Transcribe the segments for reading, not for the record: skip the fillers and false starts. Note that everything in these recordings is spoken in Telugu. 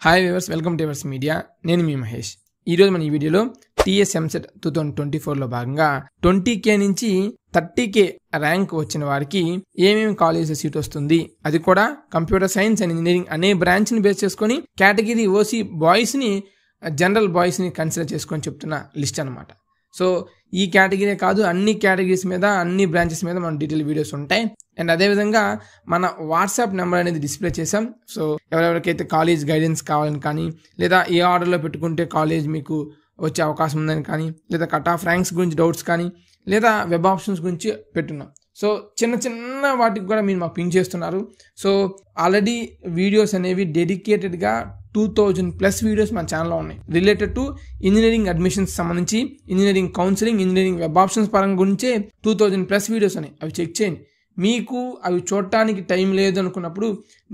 Hi viewers, welcome to Evers media. నేను మీ మహేష్. ఈరోజు మన ఈ వీడియోలో టీఎస్ ఎంసెట్ 2024లో భాగంగా 20K నుంచి 30K ర్యాంక్ వచ్చిన వారికి ఏమేమి కాలేజెస్ సీట్ వస్తుంది, అది కూడా కంప్యూటర్ సైన్స్ అండ్ ఇంజనీరింగ్ అనే బ్రాంచ్ని బేస్ చేసుకొని కేటగిరీ ఓసీ బాయ్స్ని జనరల్ బాయ్స్ని కన్సిడర్ చేసుకొని చెప్తున్న లిస్ట్ అనమాట. సో ఈ కేటగిరీ కాదు, అన్ని కేటగిరీస్ మీద అన్ని బ్రాంచెస్ మీద మన డీటెయిల్ వీడియోస్ ఉంటాయి. అండ్ అదేవిధంగా మన వాట్సాప్ నెంబర్ అనేది డిస్ప్లే చేసాం. సో ఎవరెవరికైతే కాలేజ్ గైడెన్స్ కావాలని కానీ, లేదా ఏ ఆర్డర్లో పెట్టుకుంటే కాలేజ్ మీకు వచ్చే అవకాశం ఉందని కానీ, లేదా కట్ ఆఫ్ ర్యాంక్స్ గురించి డౌట్స్ కానీ, లేదా వెబ్ ఆప్షన్స్ గురించి పెట్టున్నాం. సో చిన్న చిన్న వాటికి కూడా మీరు మాకు పింక్ చేస్తున్నారు. సో ఆల్రెడీ వీడియోస్ అనేవి డెడికేటెడ్గా 2000+ వీడియోస్ మన ఛానల్లో ఉన్నాయి రిలేటెడ్ టు ఇంజనీరింగ్ అడ్మిషన్స్ సంబంధించి, engineering counselling, engineering web options పరంగా గురించే 2000+ వీడియోస్ ఉన్నాయి. అవి చెక్ చేయండి. మీకు అవి చూడటానికి టైం లేదు అనుకున్నప్పుడు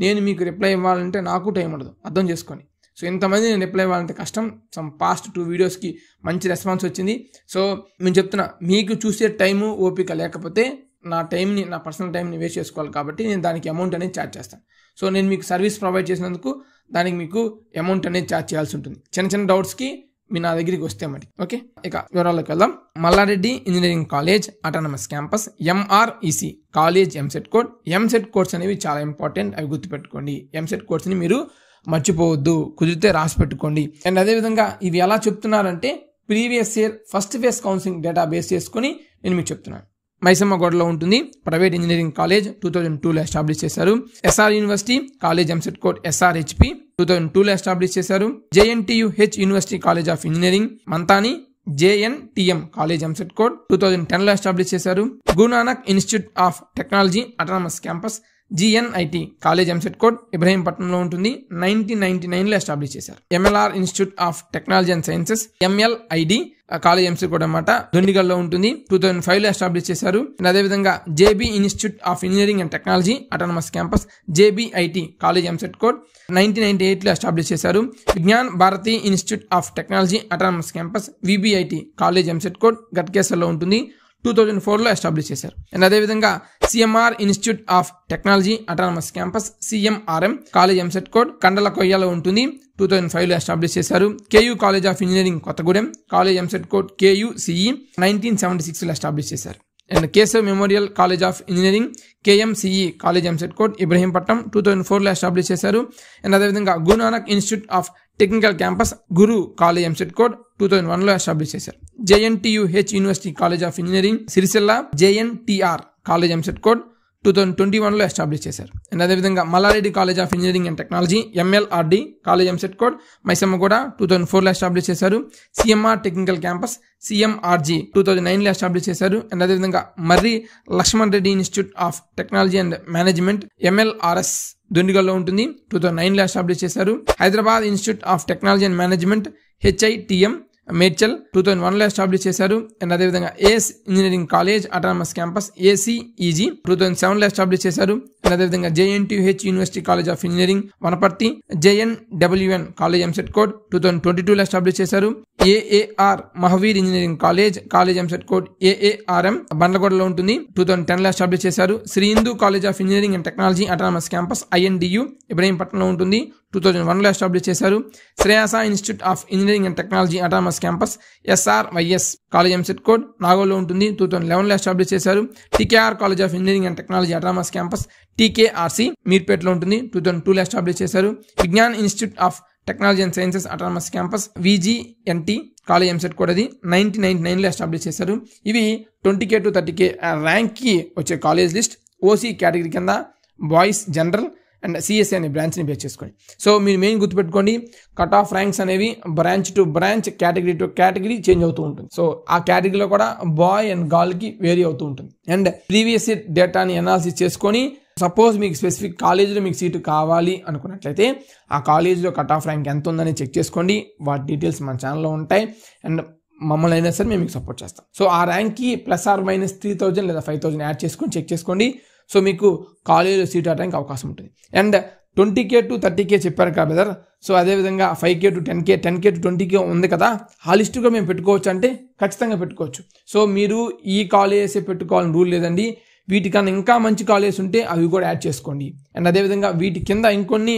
నేను మీకు రిప్లై ఇవ్వాలంటే నాకు టైం ఉండదు, అర్థం చేసుకోండి. సో ఇంతమంది నేను రిప్లై ఇవ్వాలంటే కష్టం. సమ్ పాస్ట్ 2 వీడియోస్కి మంచి రెస్పాన్స్ వచ్చింది. సో నేను చెప్తున్నా, మీకు చూసే టైము ఓపిక లేకపోతే నా టైంని, నా పర్సనల్ టైంని వేస్ట్ చేసుకోవాలి. కాబట్టి నేను దానికి అమౌంట్ అనేది ఛార్జ్ చేస్తాను. సో నేను మీకు సర్వీస్ ప్రొవైడ్ చేసినందుకు దానికి మీకు అమౌంట్ అనేది ఛార్జ్ చేయాల్సి ఉంటుంది. చిన్న చిన్న డౌట్స్కి మీరు నా దగ్గరికి వస్తే మరి. ఓకే, ఇక వివరాల్లోకి వెళ్దాం. Malla Reddy engineering college autonomous campus, MREC college EAMCET code. EAMCET codes అనేవి చాలా ఇంపార్టెంట్, అవి గుర్తుపెట్టుకోండి. ఎంసెట్ కోడ్స్ని మీరు మర్చిపోవద్దు, కుదిరితే రాసి పెట్టుకోండి. అండ్ అదేవిధంగా ఇవి ఎలా చెప్తున్నారంటే previous year first phase counselling database చేసుకుని నేను మీకు చెప్తున్నాను. మైసమ్మగూడలో ఉంటుంది ప్రైవేట్ ఇంజనీరింగ్ కాలేజ్, 2002లో ఎస్టాబ్లిష్ చేశారు. SR university college EAMCET code SRHP 2002లో ఎస్టాబ్లిష్ చేశారు. JNTUH university college of engineering Manthani JNTM college EAMCET code 2010లో ఎస్టాబ్లిష్ చేశారు. Guru Nanak institute of technology autonomous campus GNIT college EAMCET code ఇబ్రహీంపట్నంలో ఉంటుంది, 1999లో ఎస్టాబ్లిష్ చేశారు. MLR institute of technology and sciences MLID college EAMCET code అన్నమాట, దొండిగల్లో ఉంటుంది, 2005లో ఎస్టాబ్లిష్ చేశారు. అదేవిధంగా JB institute of engineering and technology autonomous campus JBIT college EAMCET code 1998లో ఎస్టాబ్లిష్ చేశారు. Vignan Bharati institute of technology autonomous campus VBIT college EAMCET code గట్కేసర్లో ఉంటుంది, 2004లో ఎస్టాబ్లిష్ చేశారు. అండ్ అదేవిధంగా CMR institute of technology autonomous campus CMRM college EAMCET code కండల కొయ్యలో ఉంటుంది, 2005లో ఎస్టాబ్లిష్ చేశారు. KU college of engineering Kothagudem college EAMCET code KUCE 1976లో ఎస్టాబ్లిష్ చేశారు. And Keshav memorial college of engineering KMCE college EAMCET code Ibrahimpatnam 2004లో ఎస్టాబ్లిష్ చేశారు. అండ్ అదేవిధంగా Guru Nanak institute of technical campus Guru college EAMCET code 2001లో ఎస్టాబ్లిష్ చేశారు. JNTUH university college of engineering Sircilla JNTR college EAMCET code 2021లో ఎస్టాబ్లిష్ చేశారు. అండ్ అదేవిధంగా Malla Reddy college of engineering and technology MLRD college EAMCET code Maisammaguda 2004లో ఎస్టాబ్లిష్ చేశారు. సిఎంఆర్ టెక్నికల్ క్యాంపస్ సిఎంఆర్జీ 2009లో ఎస్టాబ్లిష్ చేశారు. అండ్ అదేవిధంగా Marri Laxman Reddy institute of technology and management MLRS దొండిగల్లో ఉంటుంది, 2009లో ఎస్టాబ్లిష్ చేశారు. Hyderabad institute of technology and management HITM Medchal 2001లో ఎస్టాబ్లిష్ చేశారు. అండ్ అదేవిధంగా AS engineering college autonomous campus ACEG 2007లో ఎస్టాబ్లిష్ చేశారు. అండ్ అదేవిధంగా JNTUH university college of engineering Wanaparthy JNWN college EAMCET code 2022లో ఎస్టాబ్లిష్ చేశారు. AAR Mahavir engineering college EAMCET code AARM బండ్లగూడలో ఉంటుంది, 2010లో ఎస్టాబ్లిష్ చేశారు. Sri Hindu college of engineering and technology autonomous campus INDU ఇబ్రహీంపట్నంలో ఉంటుంది, 2001లో ఎస్టాబ్లిష్ చేశారు. Sreyas institute of engineering and technology autonomous campus SRYS college EAMCET code నాగోల్లో ఉంటుంది, 2011లో ఎస్టాబ్లిష్ చేశారు. TKR college of engineering and technology autonomous campus TKRC మీర్పేటలో ఉంటుంది, 2002లో ఎస్టాబ్లిష్ చేశారు. Vignan institute of technology and sciences autonomous campus VGNT college EAMCET code అది 1999లో ఎస్టాబ్లిష్ చేశారు. ఇవి 20K to 30K ర్యాంక్కి వచ్చే కాలేజ్ లిస్ట్. ఓసీ కేటగిరీ కింద బాయ్స్ జనరల్ అండ్ సిఎస్సి అనే బ్రాంచ్ని బేస్ చేసుకోండి. సో మీరు మెయిన్ గుర్తుపెట్టుకోండి, కట్ ఆఫ్ ర్యాంక్స్ అనేవి branch two branch, category to category change అవుతూ ఉంటుంది. సో ఆ కేటగిరీలో కూడా బాయ్ అండ్ గర్ల్కి వేరీ అవుతూ ఉంటుంది. అండ్ ప్రీవియస్ ఇయర్ డేటాని అనాలిసిస్ చేసుకొని సపోజ్ మీకు స్పెసిఫిక్ కాలేజీలో మీకు సీటు కావాలి అనుకున్నట్లయితే ఆ కాలేజీలో కట్ ఆఫ్ ర్యాంక్ ఎంత ఉందని చెక్ చేసుకోండి. వాటి డీటెయిల్స్ మన ఛానల్లో ఉంటాయి. అండ్ మమ్మల్ని అయినా సరే మేము మీకు సపోర్ట్ చేస్తాం. సో ఆ ర్యాంక్కి +or- 3,000 లేదా 5,000 యాడ్ చేసుకొని చెక్ చేసుకోండి. సో మీకు కాలేజీలో సీట్ ఆడడానికి అవకాశం ఉంటుంది. అండ్ 20K to 30K చెప్పారు కదా బ్రదర్, సో అదేవిధంగా 5K to 10K 10K to 20K ఉంది కదా, ఆ లిస్ట్ కూడా మేము పెట్టుకోవచ్చు అంటే ఖచ్చితంగా పెట్టుకోవచ్చు. సో మీరు ఈ కాలేజెస్ పెట్టుకోవాలని రూల్ లేదండి. వీటికన్నా ఇంకా మంచి కాలేజెస్ ఉంటే అవి కూడా యాడ్ చేసుకోండి. అండ్ అదేవిధంగా వీటి కింద ఇంకొన్ని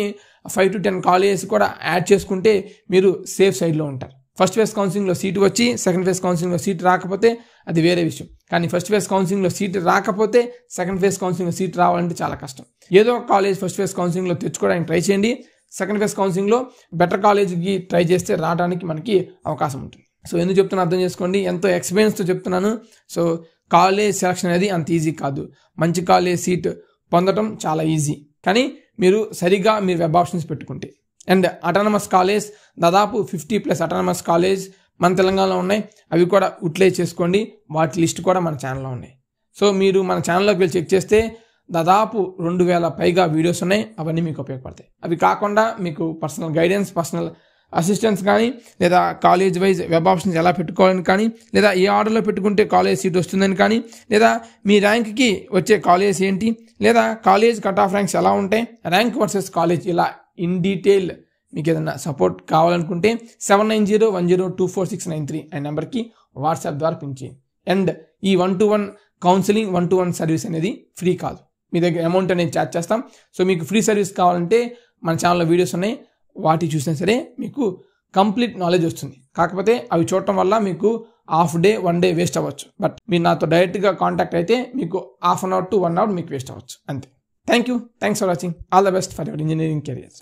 5 to 10 కాలేజెస్ కూడా యాడ్ చేసుకుంటే మీరు సేఫ్ సైడ్లో ఉంటారు. ఫస్ట్ ఫేజ్ కౌన్సిలింగ్లో సీటు వచ్చి సెకండ్ ఫేజ్ కౌన్సిలింగ్లో సీట్ రాకపోతే అది వేరే విషయం. కానీ ఫస్ట్ ఫేజ్ కౌన్సిలింగ్లో సీట్ రాకపోతే సెకండ్ ఫేజ్ కౌన్సిలింగ్లో సీట్ రావాలంటే చాలా కష్టం. ఏదో ఒక కాలేజ్ ఫస్ట్ ఫేజ్ కౌన్సిలింగ్లో తెచ్చుకోవడానికి ట్రై చేయండి. సెకండ్ ఫేజ్ కౌన్సిలింగ్లో బెటర్ కాలేజ్కి ట్రై చేస్తే రావడానికి మనకి అవకాశం ఉంటుంది. సో ఎందుకు చెప్తున్నా అర్థం చేసుకోండి, ఎంతో ఎక్స్పీరియన్స్తో చెప్తున్నాను. సో కాలేజ్ సెలక్షన్ అనేది అంత ఈజీ కాదు. మంచి కాలేజ్ సీట్ పొందడం చాలా ఈజీ, కానీ మీరు సరిగా మీరు వెబ్ ఆప్షన్స్ పెట్టుకుంటే. అండ్ అటానమస్ కాలేజ్ దాదాపు 50+ అటానమస్ కాలేజ్ మన తెలంగాణలో ఉన్నాయి. అవి కూడా యూటిలైజ్ చేసుకోండి. వాటి లిస్ట్ కూడా మన ఛానల్లో ఉన్నాయి. సో మీరు మన ఛానల్లోకి వెళ్ళి చెక్ చేస్తే దాదాపు 2000 పైగా వీడియోస్ ఉన్నాయి. అవన్నీ మీకు ఉపయోగపడతాయి. అవి కాకుండా మీకు పర్సనల్ గైడెన్స్, పర్సనల్ అసిస్టెన్స్ కానీ, లేదా కాలేజ్ వైజ్ వెబ్ ఆప్షన్స్ ఎలా పెట్టుకోవాలని కానీ, లేదా ఏ ఆర్డర్లో పెట్టుకుంటే కాలేజ్ సీట్ వస్తుందని కానీ, లేదా మీ ర్యాంక్కి వచ్చే కాలేజ్ ఏంటి, లేదా కాలేజ్ కట్ ఆఫ్ ర్యాంక్స్ ఎలా ఉంటాయి, ర్యాంక్ వర్సెస్ కాలేజ్, ఇలా ఇన్ డీటెయిల్ మీకు ఏదైనా సపోర్ట్ కావాలనుకుంటే 7901024693 అనే నెంబర్కి వాట్సాప్ ద్వారా పింక్ చేయండి. అండ్ ఈ 1-to-1 కౌన్సిలింగ్ 1-to-1 సర్వీస్ అనేది ఫ్రీ కాదు. మీ దగ్గర అమౌంట్ అనేది ఛార్జ్ చేస్తాం. సో మీకు ఫ్రీ సర్వీస్ కావాలంటే మన ఛానల్లో వీడియోస్ ఉన్నాయి. వాటి చూసినా సరే మీకు కంప్లీట్ నాలెడ్జ్ వస్తుంది. కాకపోతే అవి చూడటం వల్ల మీకు హాఫ్ డే 1 డే వేస్ట్ అవ్వచ్చు. బట్ మీరు నాతో డైరెక్ట్గా కాంటాక్ట్ అయితే మీకు ½ an hour to 1 hour మీకు వేస్ట్ అవ్వచ్చు అంతే. Thanks for watching. All the best for your engineering careers.